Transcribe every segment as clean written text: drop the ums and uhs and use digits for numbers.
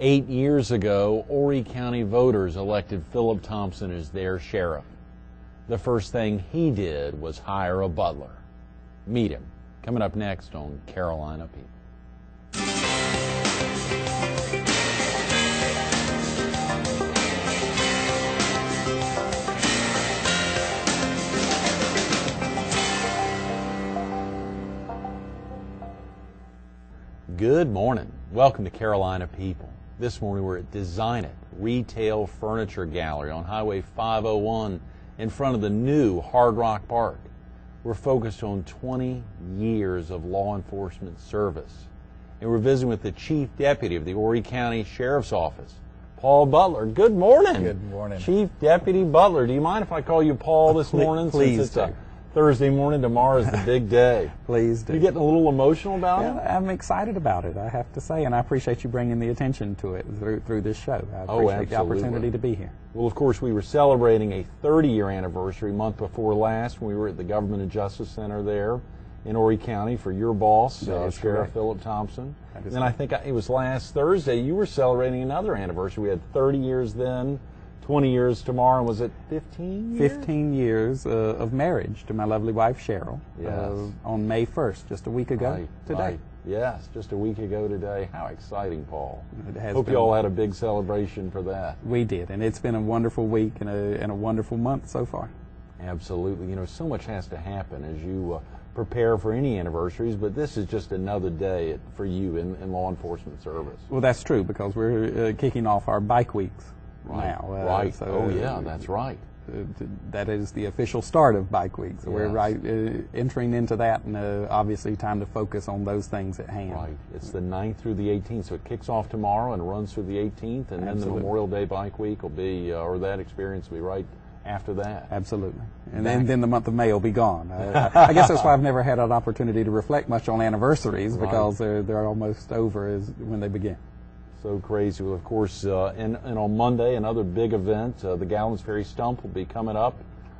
8 years ago, Horry County voters elected Philip Thompson as their sheriff. The first thing he did was hire a butler. Meet him, coming up next on Carolina People. Good morning. Welcome to Carolina People. This morning we're at Design It Retail Furniture Gallery on Highway 501 in front of the new Hard Rock Park. We're focused on 20 years of law enforcement service. And we're visiting with the Chief Deputy of the Horry County Sheriff's Office, Paul Butler. Good morning. Good morning. Chief Deputy Butler. Do you mind if I call you Paul this morning? Please Since it's do. a Thursday morning, tomorrow is the big day. Please do. You getting a little emotional about it? Yeah, I'm excited about it, I have to say, and I appreciate you bringing the attention to it through this show. I appreciate the opportunity to be here. Well, of course, we were celebrating a 30-year anniversary month before last when we were at the Government and Justice Center there in Horry County for your boss, Sheriff correct. Philip Thompson. And correct. I think it was last Thursday you were celebrating another anniversary. We had 30 years then, 20 years tomorrow, and was it 15 years? 15 years of marriage to my lovely wife, Cheryl, Yes. On May 1st, just a week ago today. Right. Yes, just a week ago today. How exciting, Paul. It has Hope been. you all had a big celebration for that. We did, and it's been a wonderful week and a wonderful month so far. Absolutely. You know, so much has to happen as you prepare for any anniversaries, but this is just another day for you in law enforcement service. Well, that's true, because we're kicking off our bike weeks now. Right. So, oh, yeah, that's right. That is the official start of Bike Week. So Yes. we're right entering into that, and obviously time to focus on those things at hand. Right. It's the 9th through the 18th, so it kicks off tomorrow and runs through the 18th, and then the Absolutely. Memorial Day Bike Week will be, or that experience will be right after that. Absolutely. And then the month of May will be gone. I guess that's why I've never had an opportunity to reflect much on anniversaries, Right. because they're almost over when they begin. So crazy. Well, of course, and on Monday, another big event, the Galvins Ferry Stump will be coming up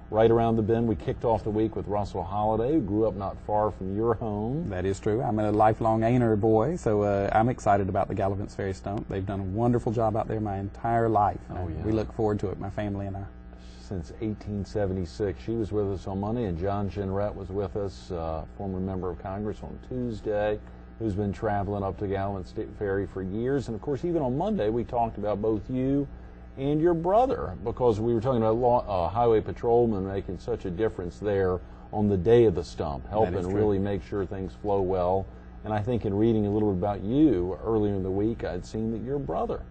right around the bend. We kicked off the week with Russell Holliday, who grew up not far from your home. That is true. I'm a lifelong Ainer boy, so I'm excited about the Galvins Ferry Stump. They've done a wonderful job out there my entire life. Oh, yeah. We look forward to it, my family and I. Since 1876. She was with us on Monday, and John Ginrett was with us, former member of Congress, on Tuesday, who's been traveling up to Galvin State Ferry for years. And of course, even on Monday, we talked about both you and your brother, because we were talking about highway patrolmen making such a difference there on the day of the stump, helping really make sure things flow well. And I think in reading a little bit about you earlier in the week, I'd seen that your brother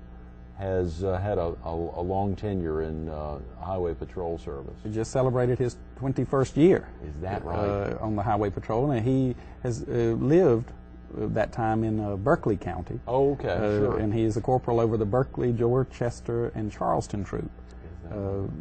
has had a long tenure in highway patrol service. He just celebrated his 21st year. Is that right? On the highway patrol, and he has lived that time in Berkeley County. Oh, okay, sure. And he is a corporal over the Berkeley, Dorchester, and Charleston troop.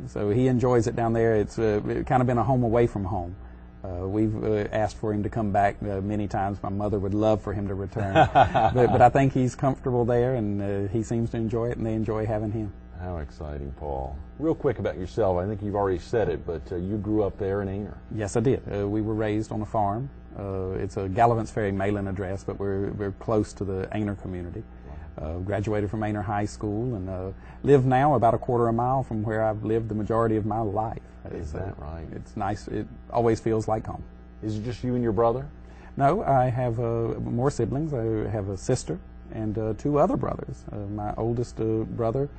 So he enjoys it down there. It's kind of been a home away from home. We've asked for him to come back many times. My mother would love for him to return. but I think he's comfortable there, and he seems to enjoy it, and they enjoy having him. How exciting, Paul. Real quick about yourself. I think you've already said it, but you grew up there in Ainer. Yes, I did. We were raised on a farm. It's a Galvins Ferry mailing address, but we're close to the Ainer community. Graduated from Ainer High School, and live now about a quarter of a mile from where I've lived the majority of my life. Is that right? It's nice. It always feels like home. Is it just you and your brother? No, I have more siblings. I have a sister and 2 other brothers. My oldest brother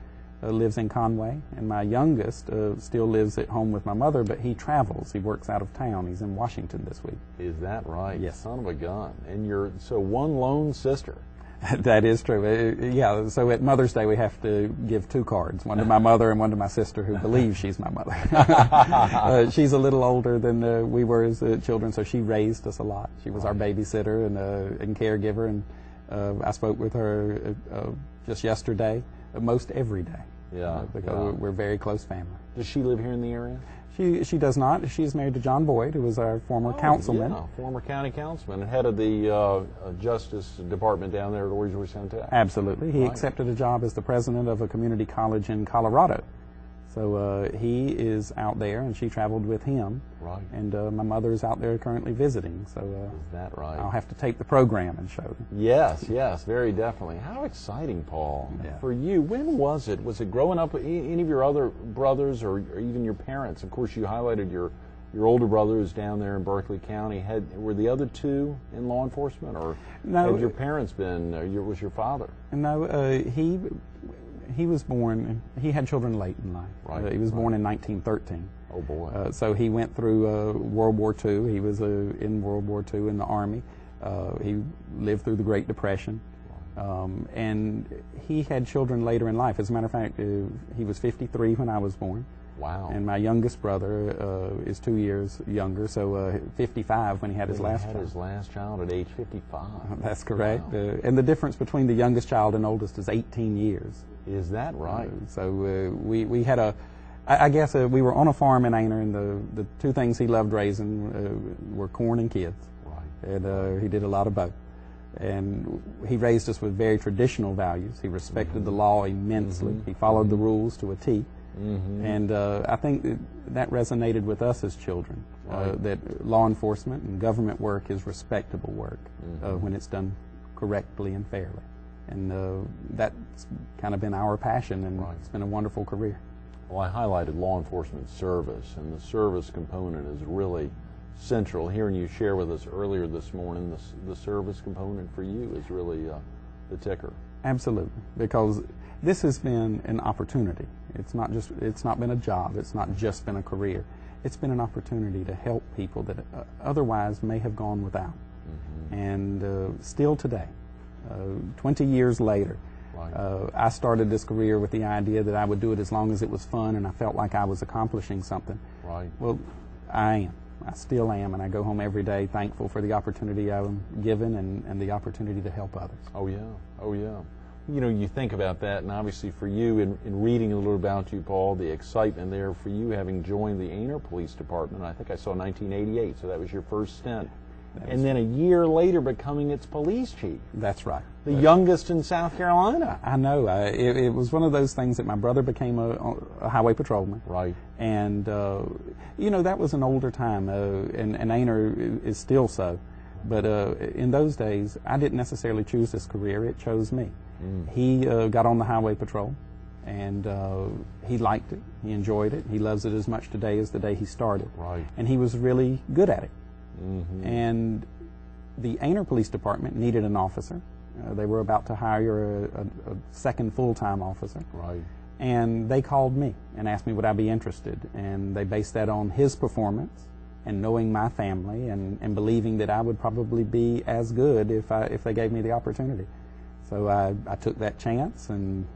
lives in Conway, and my youngest still lives at home with my mother, but he travels. He works out of town. He's in Washington this week. Is that right? Yes. Son of a gun. And so one lone sister. That is true. Yeah, so at Mother's Day we have to give 2 cards, one to my mother and one to my sister, who believes she's my mother. She's a little older than we were as children, so she raised us a lot. She was our babysitter and caregiver, and I spoke with her just yesterday, most every day. Yeah. Because we're a very close family. Does she live here in the area? She does not. She's married to John Boyd, who was our former councilman. Yeah, former county councilman, and head of the Justice Department down there at Orgeorge County. Absolutely. He accepted a job as the president of a community college in Colorado. So he is out there, and she traveled with him. Right. And my mother is out there currently visiting. So is that right? I'll have to tape the program and show them. Yes, yes, very definitely. How exciting, Paul. Yeah. For you, when was it? Was it growing up with any of your other brothers or even your parents? Of course, you highlighted your older brother who's down there in Berkeley County. Were the other two in law enforcement, or No. had your parents been, was your father? No, he was born, he had children late in life. Right, He was born in 1913. Oh, boy. So he went through World War II. He was in World War II in the Army. He lived through the Great Depression. And he had children later in life. As a matter of fact, he was 53 when I was born. Wow. And my youngest brother is 2 years younger, so 55 when he had his last child. His last child at age 55. That's correct. Wow. And the difference between the youngest child and oldest is 18 years. Is that right? So we had I guess we were on a farm in Aner, and the two things he loved raising were corn and kids. Right. And he did a lot of both. And he raised us with very traditional values. He respected the law immensely. He followed the rules to a T. And I think that resonated with us as children, that law enforcement and government work is respectable work when it's done correctly and fairly. And that's kind of been our passion, and it's been a wonderful career. Well, I highlighted law enforcement service, and the service component is really central. Hearing you share with us earlier this morning, the service component for you is really the ticker. Absolutely, because this has been an opportunity. It's not been a job. It's not just been a career. It's been an opportunity to help people that otherwise may have gone without. And still today, 20 years later, I started this career with the idea that I would do it as long as it was fun and I felt like I was accomplishing something. Right. Well, I am. I still am, and I go home every day thankful for the opportunity I'm given and the opportunity to help others. Oh, yeah. Oh, yeah. You know, you think about that, and obviously for you, in reading a little about you, Paul, the excitement there for you having joined the Aner Police Department, I think I saw 1988, so that was your first stint. And then a year later becoming its police chief. That's right. The youngest in South Carolina. I know. It was one of those things that my brother became a highway patrolman. Right. And, you know, that was an older time, and Aner is still so. But in those days, I didn't necessarily choose this career. It chose me. He got on the highway patrol, and he liked it. He enjoyed it. He loves it as much today as the day he started. Right. And he was really good at it. And the Aner Police Department needed an officer. They were about to hire a second full-time officer. Right. And they called me and asked me would I be interested. And they based that on his performance and knowing my family and believing that I would probably be as good if they gave me the opportunity. So I took that chance and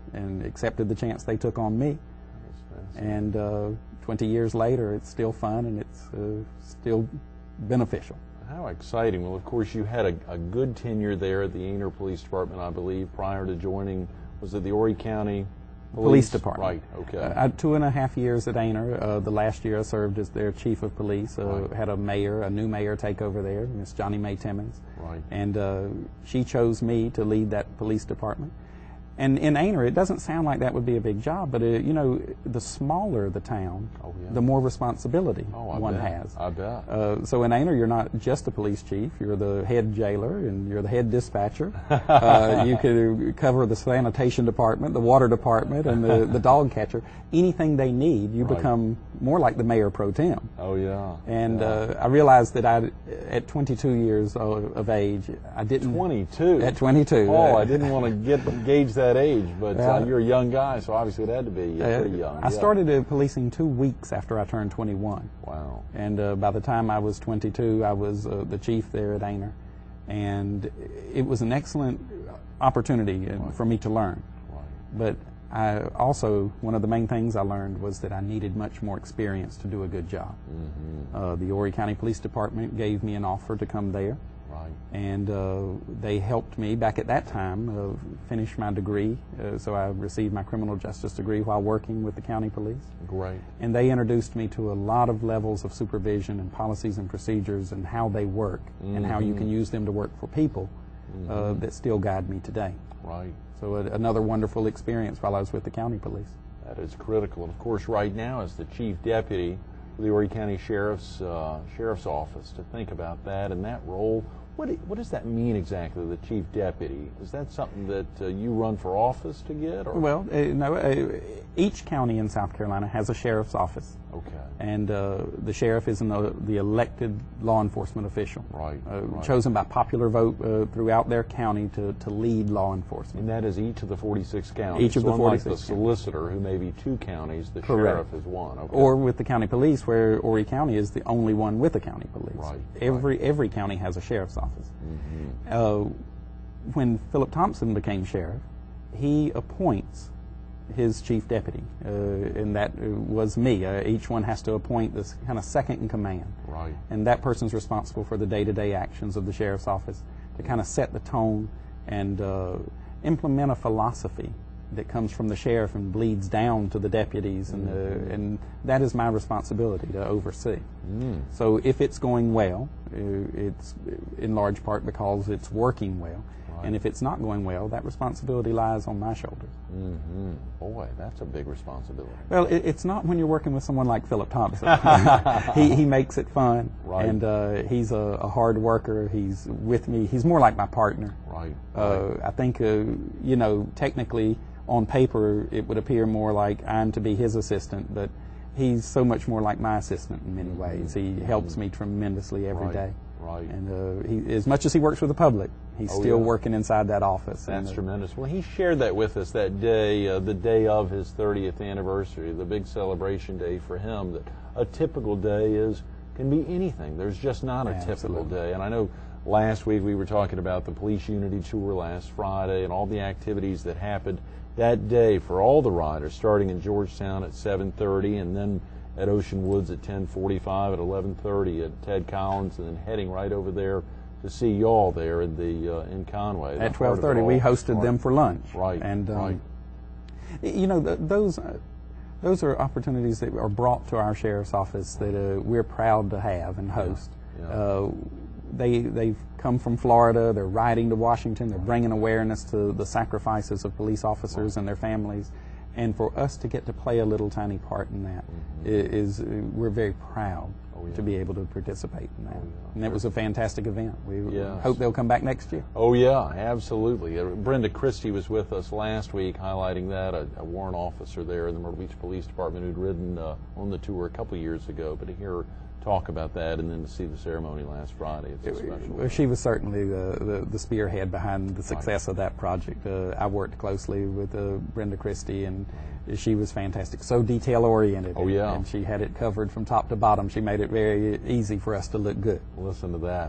accepted the chance they took on me. And 20 years later, it's still fun and it's still beneficial. How exciting. Well, of course, you had a good tenure there at the Aner Police Department, I believe, prior to joining, was it the Horry County Police Department. Right, okay. 2.5 years at Aner. The last year I served as their chief of police. Had a new mayor take over there, Miss Johnny Mae Timmons. Right. And she chose me to lead that police department. And in Aner, it doesn't sound like that would be a big job, but you know, the smaller the town, the more responsibility one has. I bet. So in Aner, you're not just a police chief; you're the head jailer and you're the head dispatcher. You could cover the sanitation department, the water department, and the dog catcher. Anything they need, you become more like the mayor pro tem. Oh yeah. And I realized that at 22 years of age, I didn't. 22. At 22. Oh, I didn't want to gauge that age, but you're a young guy, so obviously it had to be pretty young. I started policing 2 weeks after I turned 21. Wow. And by the time I was 22, I was the chief there at Aner. And it was an excellent opportunity for me to learn. But one of the main things I learned was that I needed much more experience to do a good job. The Horry County Police Department gave me an offer to come there. And they helped me back at that time finish my degree. So I received my criminal justice degree while working with the county police. Great. And they introduced me to a lot of levels of supervision and policies and procedures and how they work and how you can use them to work for people that still guide me today. Right. So another wonderful experience while I was with the county police. That is critical. And of course, right now, as the chief deputy for the Horry County Sheriff's Office, to think about that and that role. What does that mean exactly, the chief deputy? Is that something that you run for office to get? Or? Well, no. Each county in South Carolina has a sheriff's office. Okay. And the sheriff is the elected law enforcement official. Right. Chosen by popular vote throughout their county to lead law enforcement. And that is each of the 46 counties. Each of the 46 unlike the solicitor, who may be 2 counties, the Correct. sheriff is 1. Okay. Or with the county police, where Horry County is the only one with a county police. Right. Every county has a sheriff's office. When Philip Thompson became sheriff, he appoints his chief deputy, and that was me. Each one has to appoint this kind of second in command. Right. And that person's responsible for the day-to-day actions of the sheriff's office to kind of set the tone and implement a philosophy that comes from the sheriff and bleeds down to the deputies, and that is my responsibility to oversee. So if it's going well, it's in large part because it's working well. Right. And if it's not going well, that responsibility lies on my shoulders. Boy, that's a big responsibility. Well, it's not when you're working with someone like Philip Thompson. he makes it fun, right. And he's a hard worker. He's with me. He's more like my partner. Right. I think, technically, on paper, it would appear more like I'm to be his assistant, but he's so much more like my assistant in many ways. He helps me tremendously every day. Right. And as much as he works with the public, he's still working inside that office. That's tremendous. Well, he shared that with us that day, the day of his 30th anniversary, the big celebration day for him, that a typical day can be anything. There's just not a typical day. And I know last week we were talking about the Police Unity Tour last Friday and all the activities that happened that day for all the riders, starting in Georgetown at 7:30 and then at Ocean Woods at 10:45, at 11:30 at Ted Collins, and then heading right over there to see y'all there in Conway. At 12:30, we hosted them for lunch. Right. And those are opportunities that are brought to our sheriff's office that we're proud to have and host. Yeah. They've come from Florida. They're riding to Washington. They're bringing awareness to the sacrifices of police officers and their families. And for us to get to play a little tiny part in that we're very proud to be able to participate in that. And that was a fantastic event. We hope they'll come back next year. Oh yeah, absolutely. Brenda Christie was with us last week highlighting that, a warrant officer there in the Myrtle Beach Police Department who'd ridden on the tour a couple of years ago. But to hear her talk about that and then to see the ceremony last Friday, it's a special. She was certainly the spearhead behind the success of that project. I worked closely with Brenda Christie, and she was fantastic. So detail-oriented. Oh, yeah. And she had it covered from top to bottom. She made it very easy for us to look good. Listen to that.